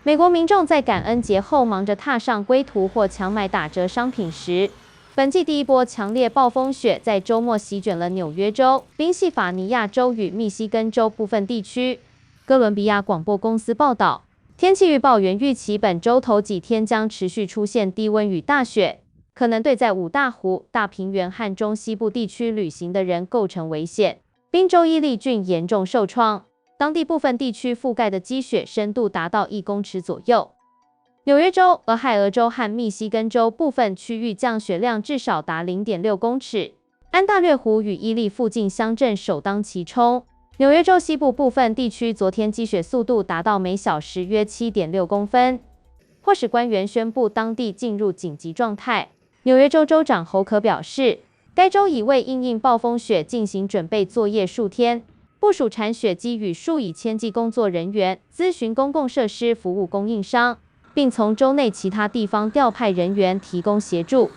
美国民众在感恩节后忙着踏上归途或强买打折商品时，本季第一波强烈暴风雪在周末席卷了纽约州、宾夕法尼亚州与密西根州部分地区。哥伦比亚广播公司报道，天气预报员预期本周头几天将持续出现低温与大雪，可能对在五大湖、大平原和中西部地区旅行的人构成危险。宾州伊利郡严重受创。当地部分地区覆盖的积雪深度达到1公尺左右。纽约州、俄亥俄州和密西根州部分区域降雪量至少达0.6公尺。安大略湖与伊利附近乡镇首当其冲。纽约州西部部分地区昨天积雪速度达到每小时约7.6公分，或使官员宣布当地进入紧急状态。纽约州州长侯可表示，该州已为因应暴风雪进行准备作业数天。部署铲雪机与数以千计工作人员，咨询公共设施服务供应商，并从州内其他地方调派人员提供协助。